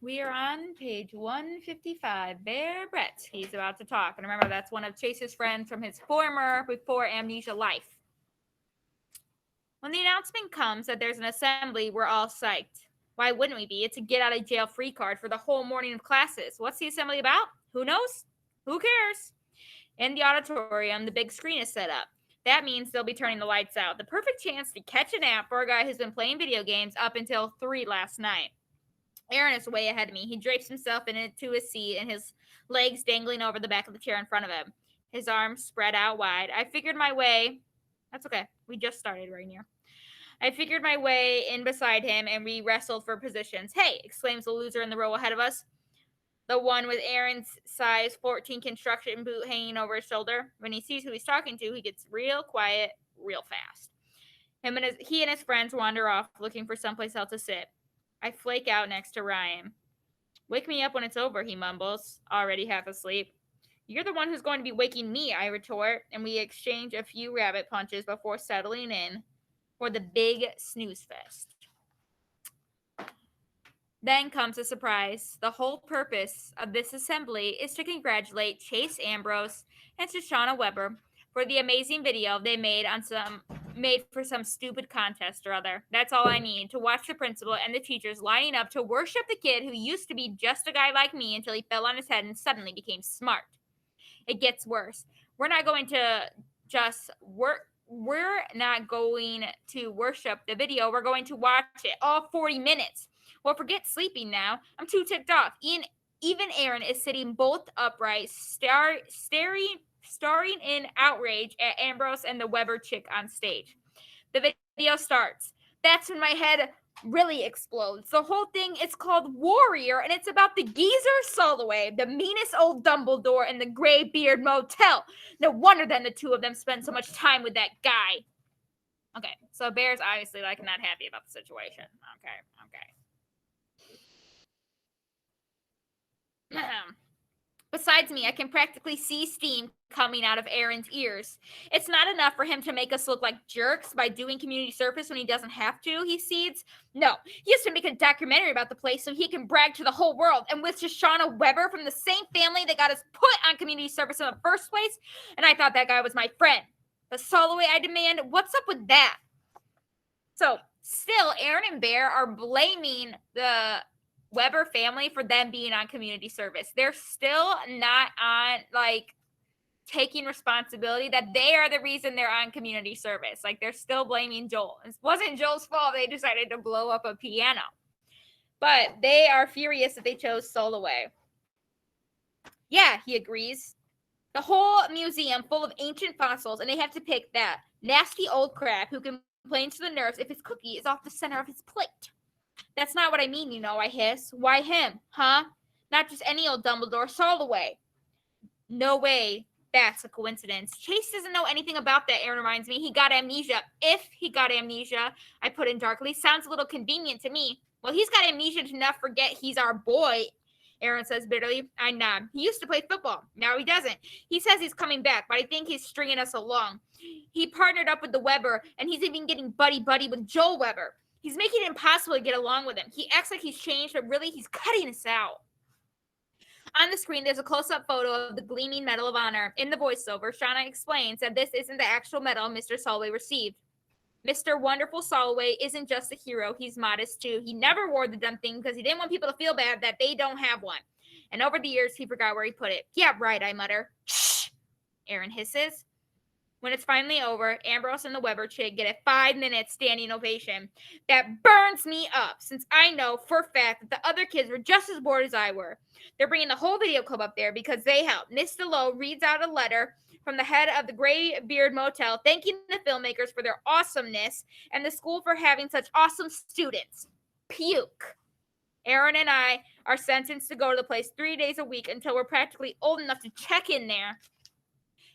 We are on page 155. Bear Brett. He's about to talk. And remember, that's one of Chase's friends from his former, before amnesia life. When the announcement comes that there's an assembly, we're all psyched. Why wouldn't we be? It's a get out of jail free card for the whole morning of classes. What's the assembly about? Who knows? Who cares? In the auditorium, the big screen is set up. That means they'll be turning the lights out. The perfect chance to catch a nap for a guy who's been playing video games up until 3 last night. Aaron is way ahead of me. He drapes himself into his seat and his legs dangling over the back of the chair in front of him. His arms spread out wide. I figured my way. That's okay. We just started right here. I figured my way in beside him and we wrestled for positions. Hey, exclaims the loser in the row ahead of us. The one with Aaron's size 14 construction boot hanging over his shoulder. When he sees who he's talking to, he gets real quiet real fast. He and his friends wander off looking for someplace else to sit. I flake out next to Ryan. Wake me up when it's over, he mumbles, already half asleep. You're the one who's going to be waking me, I retort, and we exchange a few rabbit punches before settling in for the big snooze fest. Then comes a surprise. The whole purpose of this assembly is to congratulate Chase Ambrose and Shoshana Weber for the amazing video they made for some stupid contest or other. That's all I need, to watch the principal and the teachers lining up to worship the kid who used to be just a guy like me until he fell on his head and suddenly became smart. It gets worse. We're not going to worship the video. We're going to watch it all 40 minutes. Well, forget sleeping now. I'm too ticked off. Even Aaron is sitting bolt upright, staring in outrage at Ambrose and the Weber chick on stage. The video starts. That's when my head really explodes. The whole thing is called Warrior, and it's about the geezer Soloway, the meanest old Dumbledore, and the Greybeard Motel. No wonder then the two of them spend so much time with that guy. Okay, so Bear's obviously not happy about the situation. Okay. Besides me, I can practically see steam coming out of Aaron's ears. It's not enough for him to make us look like jerks by doing community service when he doesn't have to, he seeds. No, he has to make a documentary about the place so he can brag to the whole world. And with Shoshana Weber from the same family that got us put on community service in the first place, and I thought that guy was my friend. But Soloway, I demand, what's up with that? So, still, Aaron and Bear are blaming the Weber family for them being on community service. They're still not on, taking responsibility that they are the reason they're on community service. They're still blaming Joel. It wasn't Joel's fault they decided to blow up a piano. But they are furious that they chose Soloway. Yeah, he agrees. The whole museum full of ancient fossils, and they have to pick that nasty old crap who complains to the nurse if his cookie is off the center of his plate. That's not what I mean, I hiss. Why him, huh? Not just any old Dumbledore, Soloway. No way that's a coincidence. Chase doesn't know anything about that, Aaron reminds me. He got amnesia. If he got amnesia, I put in darkly. Sounds a little convenient to me. Well, he's got amnesia to not forget he's our boy, Aaron says bitterly. I nod. He used to play football. Now he doesn't. He says he's coming back, but I think he's stringing us along. He partnered up with the Weber, and he's even getting buddy-buddy with Joel Weber. He's making it impossible to get along with him. He acts like he's changed, but really he's cutting us out. On the screen, there's a close-up photo of the gleaming Medal of Honor. In the voiceover, Shauna explains that this isn't the actual medal Mr. Soloway received. Mr. Wonderful Soloway isn't just a hero. He's modest, too. He never wore the dumb thing because he didn't want people to feel bad that they don't have one. And over the years, he forgot where he put it. Yeah, right, I mutter. Shh, Aaron hisses. When it's finally over, Ambrose and the Weber chick get a 5-minute standing ovation. That burns me up, since I know for a fact that the other kids were just as bored as I were. They're bringing the whole video club up there because they helped. Miss DeLoe reads out a letter from the head of the Greybeard Motel thanking the filmmakers for their awesomeness and the school for having such awesome students. Puke. Aaron and I are sentenced to go to the place 3 days a week until we're practically old enough to check in there.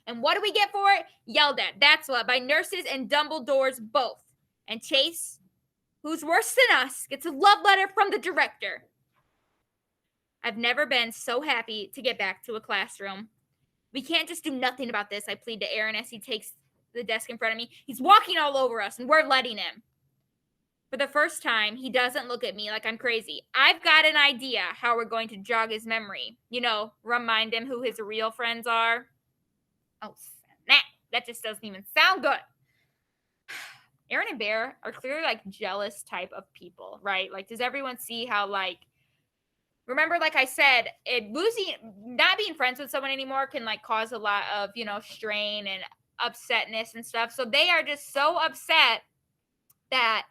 And what do we get for it? Yelled at. That's what. By nurses and Dumbledores both. And Chase, who's worse than us, gets a love letter from the director. I've never been so happy to get back to a classroom. We can't just do nothing about this, I plead to Aaron as he takes the desk in front of me. He's walking all over us, and we're letting him. For the first time, he doesn't look at me like I'm crazy. I've got an idea how we're going to jog his memory. Remind him who his real friends are. Oh, snap. That just doesn't even sound good. Aaron and Bear are clearly like jealous type of people, right? Like, does everyone see how remember, like I said, not being friends with someone anymore can like cause a lot of, strain and upsetness and stuff. So they are just so upset that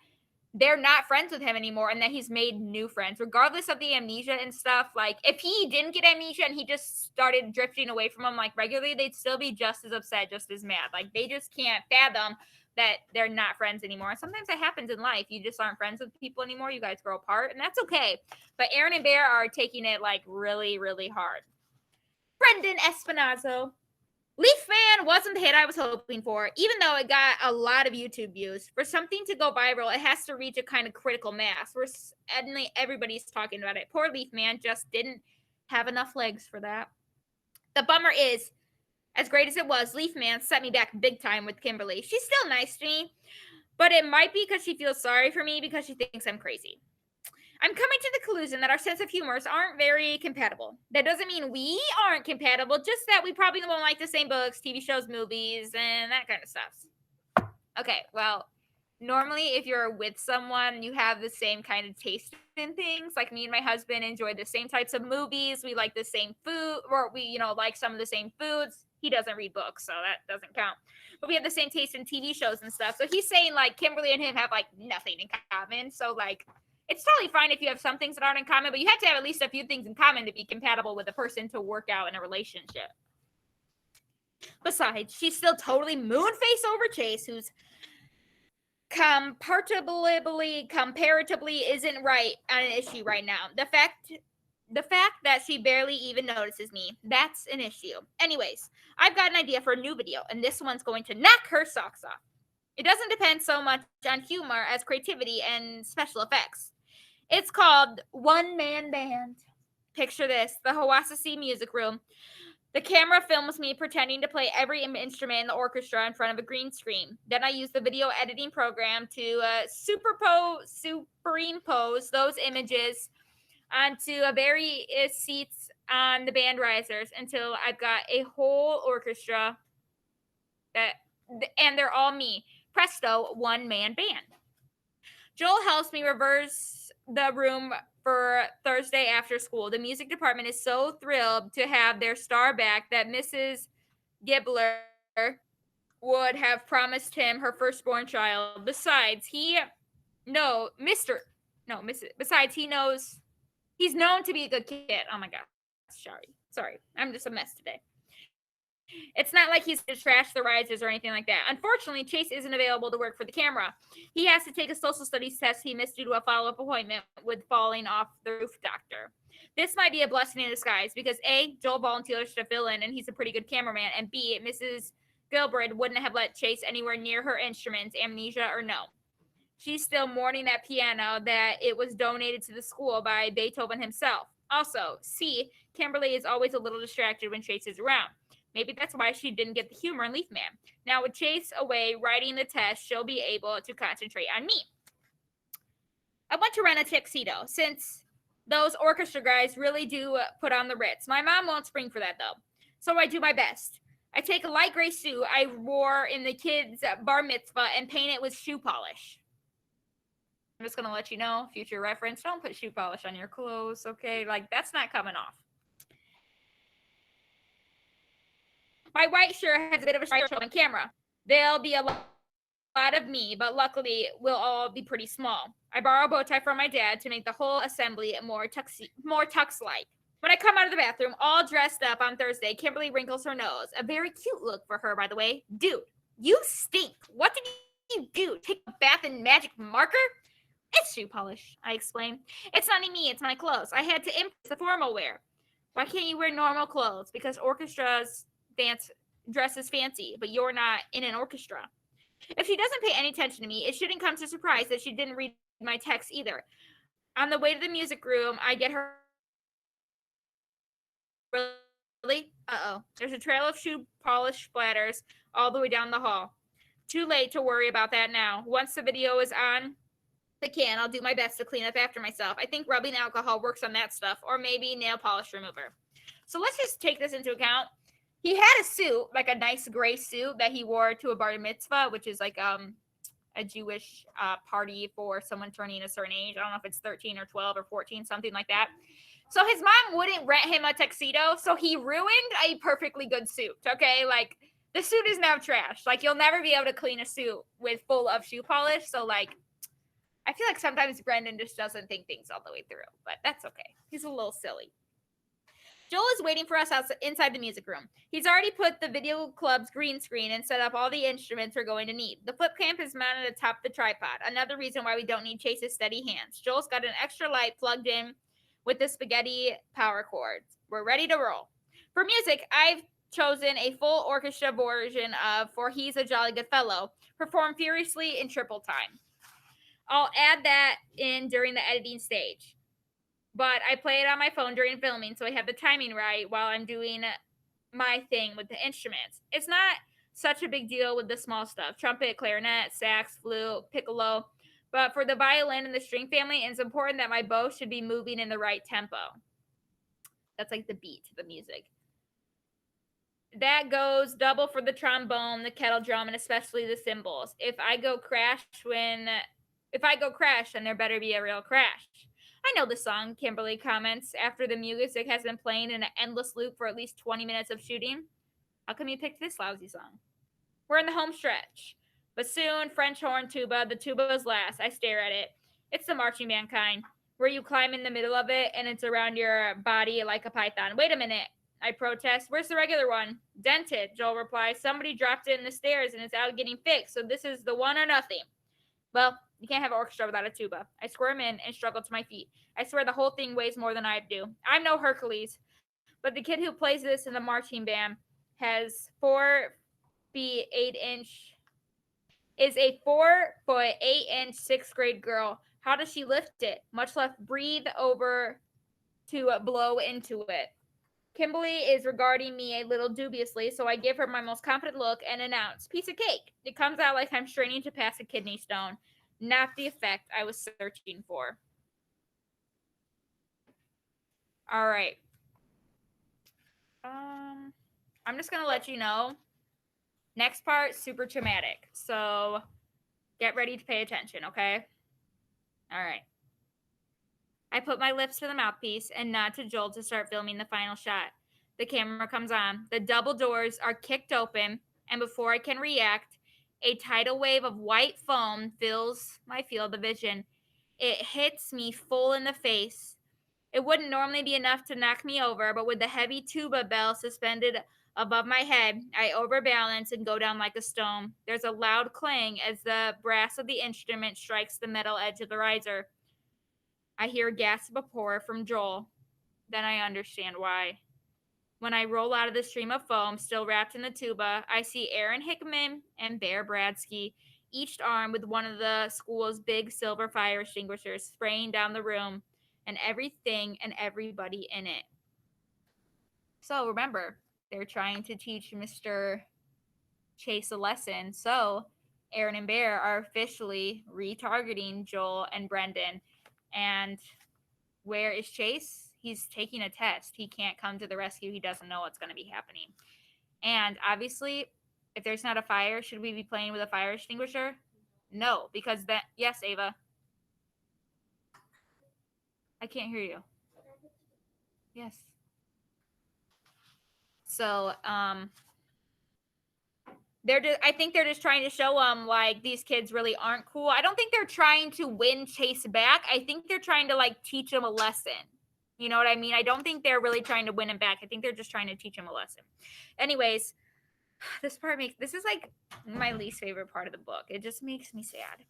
they're not friends with him anymore and that he's made new friends, regardless of the amnesia and stuff. Like, if he didn't get amnesia and he just started drifting away from him like regularly, they'd still be just as upset, just as mad. Like, they just can't fathom that they're not friends anymore. And sometimes that happens in life. You just aren't friends with people anymore. You guys grow apart, and that's okay. But Aaron and Bear are taking it like really, really hard. Brendan Espinazo. Leaf Man wasn't the hit I was hoping for, even though it got a lot of YouTube views. For something to go viral, it has to reach a kind of critical mass where suddenly everybody's talking about it. Poor Leaf Man just didn't have enough legs for that. The bummer is, as great as it was, Leaf Man set me back big time with Kimberly. She's still nice to me, but it might be because she feels sorry for me because she thinks I'm crazy. I'm coming to the conclusion that our sense of humors aren't very compatible. That doesn't mean we aren't compatible, just that we probably won't like the same books, TV shows, movies, and that kind of stuff. Okay, well, normally if you're with someone, you have the same kind of taste in things. Like, me and my husband enjoy the same types of movies. We like the same food, or we, like some of the same foods. He doesn't read books, so that doesn't count. But we have the same taste in TV shows and stuff. So he's saying like Kimberly and him have like nothing in common. So like, it's totally fine if you have some things that aren't in common, but you have to have at least a few things in common to be compatible with a person to work out in a relationship. Besides, she's still totally moon-face over Chase, who's comparatively isn't right on an issue right now. The fact that she barely even notices me, that's an issue. Anyways, I've got an idea for a new video, and this one's going to knock her socks off. It doesn't depend so much on humor as creativity and special effects. It's called One Man Band. Picture this: the Hawasasi Music Room. The camera films me pretending to play every instrument in the orchestra in front of a green screen. Then I use the video editing program to superimpose those images onto various seats on the band risers until I've got a whole orchestra and they're all me. Presto, one-man band. Joel helps me reverse the room for Thursday after school. The music department is so thrilled to have their star back that Mrs. Gibbler would have promised him her firstborn child. Besides, besides, he's known to be a good kid. Oh my gosh, sorry. I'm just a mess today. It's not like he's to trash the risers or anything like that. Unfortunately, Chase isn't available to work for the camera. He has to take a social studies test he missed due to a follow-up appointment with falling off the roof doctor. This might be a blessing in disguise because A, Joel volunteers to fill in and he's a pretty good cameraman, and B, Mrs. Gilbert wouldn't have let Chase anywhere near her instruments, amnesia or no. She's still mourning that piano that it was donated to the school by Beethoven himself. Also, C, Kimberly is always a little distracted when Chase is around. Maybe that's why she didn't get the humor in Leaf Man. Now, with Chase away writing the test, she'll be able to concentrate on me. I want to rent a tuxedo since those orchestra guys really do put on the Ritz. My mom won't spring for that, though. So I do my best. I take a light gray suit I wore in the kids' bar mitzvah and paint it with shoe polish. I'm just going to let you know, future reference, don't put shoe polish on your clothes, okay? Like, that's not coming off. My white shirt has a bit of a show on camera. There'll be a lot of me, but luckily we'll all be pretty small. I borrow a bow tie from my dad to make the whole assembly more tux-like. When I come out of the bathroom, all dressed up on Thursday, Kimberly wrinkles her nose. A very cute look for her, by the way. Dude, you stink. What did you do? Take a bath in magic marker? It's shoe polish, I explain. It's not me, it's my clothes. I had to impress the formal wear. Why can't you wear normal clothes? Because orchestras dresses fancy, but you're not in an orchestra. If she doesn't pay any attention to me, it shouldn't come to surprise that she didn't read my text either. On the way to the music room, I get her. Really? Uh-oh. There's a trail of shoe polish splatters all the way down the hall. Too late to worry about that now. Once the video is on, I can. I'll do my best to clean up after myself. I think rubbing alcohol works on that stuff, or maybe nail polish remover. So let's just take this into account. He had a suit, like a nice gray suit that he wore to a bar mitzvah, which is like a Jewish party for someone turning a certain age. I don't know if it's 13 or 12 or 14, something like that. So his mom wouldn't rent him a tuxedo, so he ruined a perfectly good suit. Okay, like the suit is now trash. Like you'll never be able to clean a suit with full of shoe polish. So like I feel like sometimes Brendan just doesn't think things all the way through, but that's okay. He's a little silly. Joel is waiting for us inside the music room. He's already put the video club's green screen and set up all the instruments we're going to need. The flip cam is mounted atop the tripod, another reason why we don't need Chase's steady hands. Joel's got an extra light plugged in with the spaghetti power cords. We're ready to roll. For music, I've chosen a full orchestra version of For He's a Jolly Good Fellow, performed furiously in triple time. I'll add that in during the editing stage. But I play it on my phone during filming, so I have the timing right while I'm doing my thing with the instruments. It's not such a big deal with the small stuff: trumpet, clarinet, sax, flute, piccolo. But for the violin and the string family, it's important that my bow should be moving in the right tempo. That's like the beat to the music. That goes double for the trombone, the kettle drum, and especially the cymbals. If I go crash, then there better be a real crash. I know the song, Kimberly comments after the music has been playing in an endless loop for at least 20 minutes of shooting. How come you picked this lousy song? We're in the home stretch. Bassoon, French horn, tuba. The tuba is last. I stare at it. It's the marching band kind, where you climb in the middle of it and it's around your body like a python. Wait a minute, I protest. Where's the regular one? Dented, Joel replies. Somebody dropped it in the stairs and it's out getting fixed, so this is the one or nothing. Well, you can't have an orchestra without a tuba. I squirm in and struggle to my feet. I swear the whole thing weighs more than I do. I'm no Hercules, but the kid who plays this in the marching band has 4'8" is a 4'8" sixth grade girl. How does she lift it? Much less breathe over to blow into it. Kimberly is regarding me a little dubiously, so I give her my most confident look and announce, piece of cake. It comes out like I'm straining to pass a kidney stone. Not the effect I was searching for. All right. I'm just going to let you know. Next part, super traumatic. So get ready to pay attention, okay? All right. I put my lips to the mouthpiece and nod to Joel to start filming the final shot. The camera comes on. The double doors are kicked open, and before I can react, a tidal wave of white foam fills my field of vision. It hits me full in the face. It wouldn't normally be enough to knock me over, but with the heavy tuba bell suspended above my head, I overbalance and go down like a stone. There's a loud clang as the brass of the instrument strikes the metal edge of the riser. I hear a gasp of horror from Joel. Then I understand why. When I roll out of the stream of foam, still wrapped in the tuba, I see Aaron Hickman and Bear Bradsky, each armed with one of the school's big silver fire extinguishers, spraying down the room and everything and everybody in it. So remember, they're trying to teach Mr. Chase a lesson. So Aaron and Bear are officially retargeting Joel and Brendan. And where is Chase? He's taking a test. He can't come to the rescue. He doesn't know what's going to be happening. And obviously, if there's not a fire, should we be playing with a fire extinguisher? No, because that. Yes, Ava. I can't hear you. Yes. So, I think they're just trying to show them like these kids really aren't cool. I don't think they're trying to win Chase back. I think they're trying to like teach him a lesson. You know what I mean? I don't think they're really trying to win him back. I think they're just trying to teach him a lesson. Anyways, this is like my least favorite part of the book. It just makes me sad.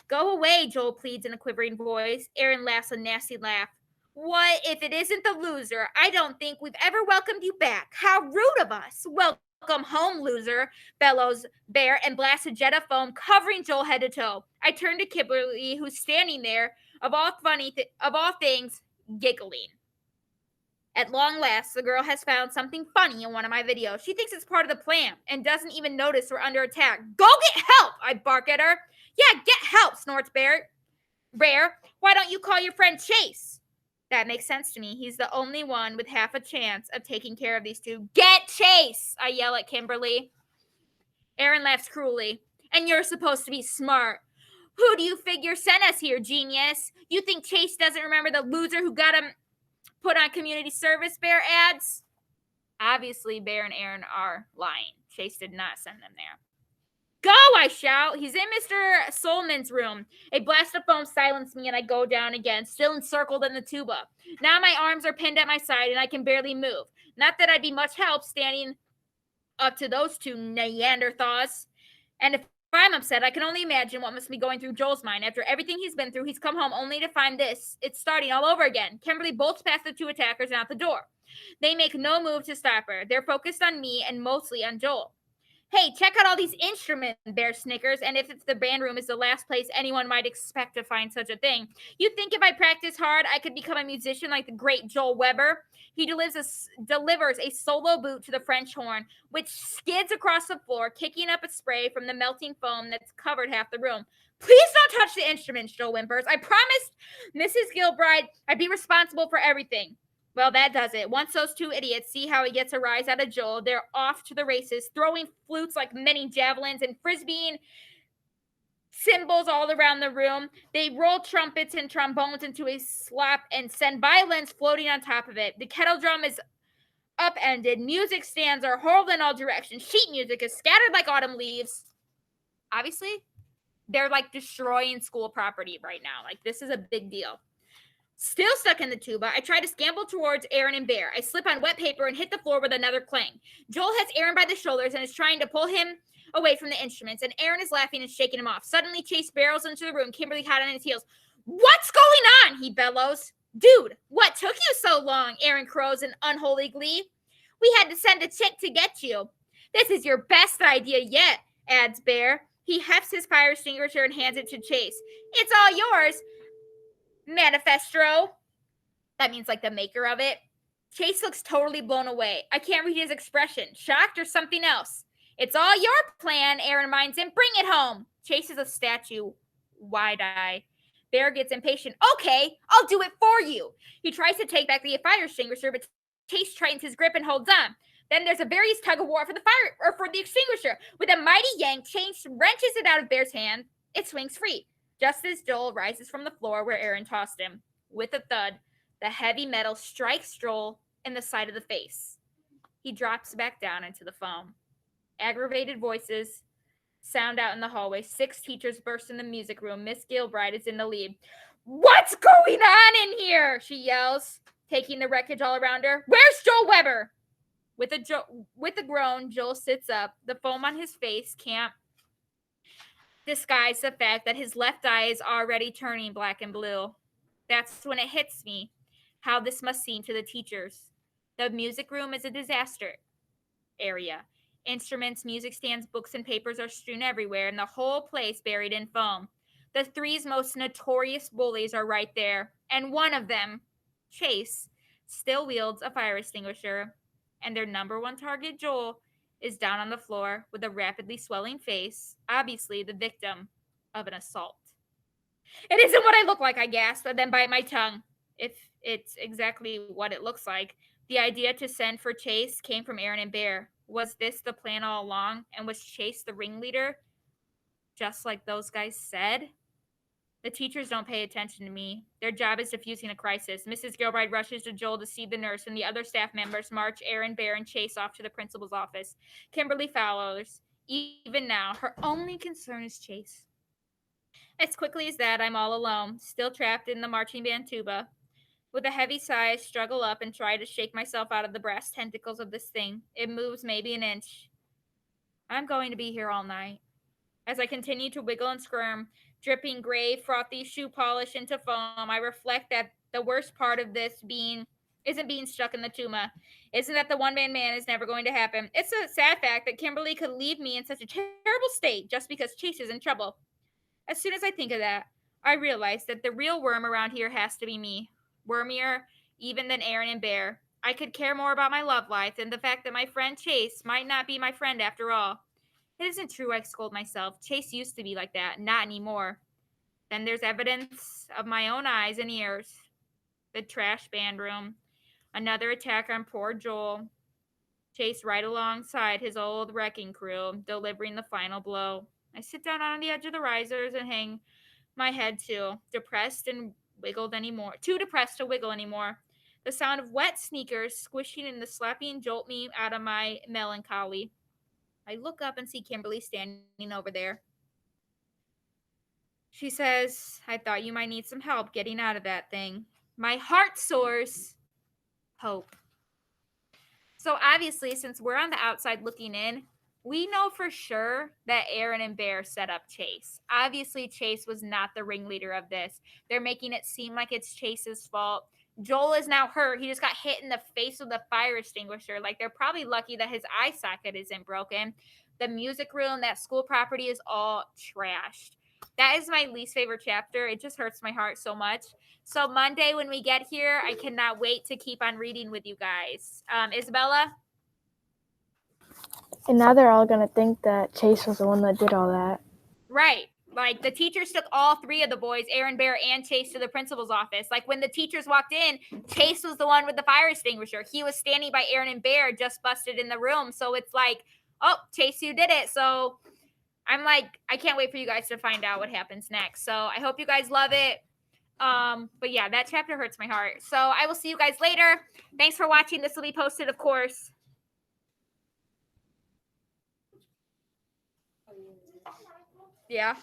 Go away, Joel pleads in a quivering voice. Aaron laughs a nasty laugh. What if it isn't the loser? I don't think we've ever welcomed you back. How rude of us. Welcome home, loser, bellows Bear and blasts a jet of foam covering Joel head to toe. I turn to Kimberly, who's standing there, of all things, giggling. At long last, the girl has found something funny in one of my videos. She thinks it's part of the plan and doesn't even notice we're under attack. Go get help, I bark at her. Yeah, get help, snorts Bear. Bear, why don't you call your friend Chase? That makes sense to me. He's the only one with half a chance of taking care of these two. Get Chase! I yell at Kimberly. Aaron laughs cruelly. And you're supposed to be smart. Who do you figure sent us here, genius? You think Chase doesn't remember the loser who got him put on community service Bear ads? Obviously, Bear and Aaron are lying. Chase did not send them there. Go, I shout. He's in Mr. Solman's room. A blast of foam silenced me and I go down again, still encircled in the tuba. Now my arms are pinned at my side and I can barely move. Not that I'd be much help standing up to those two Neanderthals. And if I'm upset, I can only imagine what must be going through Joel's mind. After everything he's been through, he's come home only to find this. It's starting all over again. Kimberly bolts past the two attackers and out the door. They make no move to stop her. They're focused on me and mostly on Joel. Hey, check out all these instruments, Bear snickers, and if the band room is the last place anyone might expect to find such a thing. You think if I practice hard, I could become a musician like the great Joel Weber? He delivers a solo boot to the French horn, which skids across the floor, kicking up a spray from the melting foam that's covered half the room. Please don't touch the instruments, Joel whimpers. I promised Mrs. Gilbride I'd be responsible for everything. Well, that does it. Once those two idiots see how he gets a rise out of Joel, they're off to the races, throwing flutes like many javelins and frisbeeing cymbals all around the room. They roll trumpets and trombones into a slap and send violins floating on top of it. The kettle drum is upended. Music stands are hurled in all directions. Sheet music is scattered like autumn leaves. Obviously, they're like destroying school property right now. Like, this is a big deal. Still stuck in the tuba, I try to scamble towards Aaron and Bear. I slip on wet paper and hit the floor with another clang. Joel has Aaron by the shoulders and is trying to pull him away from the instruments, and Aaron is laughing and shaking him off. Suddenly, Chase barrels into the room, Kimberly hot on his heels. What's going on? He bellows. Dude, what took you so long? Aaron crows in unholy glee. We had to send a chick to get you. This is your best idea yet, adds Bear. He hefts his fire extinguisher and hands it to Chase. It's all yours, Manifesto. That means like the maker of it. Chase looks totally blown away. I can't read his expression. Shocked or something else. It's all your plan, Aaron reminds him. Bring it home. Chase is a statue. Wide-eye. Bear gets impatient. Okay, I'll do it for you. He tries to take back the fire extinguisher, but Chase tightens his grip and holds on. Then there's a various tug of war for the extinguisher. With a mighty yank, Chase wrenches it out of Bear's hand. It swings free. Just as Joel rises from the floor where Aaron tossed him. With a thud, the heavy metal strikes Joel in the side of the face. He drops back down into the foam. Aggravated voices sound out in the hallway. 6 teachers burst in the music room. Miss Gilbride is in the lead. What's going on in here? She yells, taking the wreckage all around her. Where's Joel Weber? With a groan, Joel sits up. The foam on his face can't disguise the fact that his left eye is already turning black and blue. That's when it hits me how this must seem to the teachers. The music room is a disaster area. Instruments, music stands, books, and papers are strewn everywhere, and the whole place buried in foam. The 3's most notorious bullies are right there, and one of them, Chase, still wields a fire extinguisher, and their number one target, Joel, is down on the floor with a rapidly swelling face, obviously the victim of an assault. It isn't what I look like, I gasp, and then bite my tongue. If it's exactly what it looks like. The idea to send for Chase came from Aaron and Bear. Was this the plan all along? And was Chase the ringleader? Just like those guys said? The teachers don't pay attention to me. Their job is diffusing a crisis. Mrs. Gilbride rushes to Joel to see the nurse, and the other staff members march Aaron, Bear, and Chase off to the principal's office. Kimberly follows. Even now, her only concern is Chase. As quickly as that, I'm all alone, still trapped in the marching band tuba. With a heavy sigh, I struggle up and try to shake myself out of the brass tentacles of this thing. It moves maybe an inch. I'm going to be here all night. As I continue to wiggle and squirm, dripping gray, frothy shoe polish into foam, I reflect that the worst part of this isn't being stuck in the tuba. Isn't that the one-man man is never going to happen. It's a sad fact that Kimberly could leave me in such a terrible state just because Chase is in trouble. As soon as I think of that, I realize that the real worm around here has to be me. Wormier even than Aaron and Bear. I could care more about my love life than the fact that my friend Chase might not be my friend after all. It isn't true, I scold myself. Chase used to be like that, not anymore. Then there's evidence of my own eyes and ears. The trash band room. Another attack on poor Joel. Chase right alongside his old wrecking crew, delivering the final blow. I sit down on the edge of the risers and hang my head too, depressed and wiggled anymore. Too depressed to wiggle anymore. The sound of wet sneakers squishing in the slapping jolt me out of my melancholy. I look up and see Kimberly standing over there. She says, I thought you might need some help getting out of that thing. My heart soars. Hope. So obviously, since we're on the outside looking in, we know for sure that Aaron and Bear set up Chase. Obviously, Chase was not the ringleader of this. They're making it seem like it's Chase's fault. Joel is now hurt. He just got hit in the face with a fire extinguisher. Like, they're probably lucky that his eye socket isn't broken. The music room, that school property is all trashed. That is my least favorite chapter. It just hurts my heart so much. So Monday when we get here, I cannot wait to keep on reading with you guys. Isabella? And now they're all going to think that Chase was the one that did all that. Right. Like, the teachers took all three of the boys, Aaron, Bear, and Chase, to the principal's office. Like, when the teachers walked in, Chase was the one with the fire extinguisher. He was standing by Aaron and Bear, just busted in the room. So it's like, oh, Chase, you did it. So I'm like, I can't wait for you guys to find out what happens next. So I hope you guys love it. But yeah, that chapter hurts my heart. So I will see you guys later. Thanks for watching. This will be posted, of course. Yeah.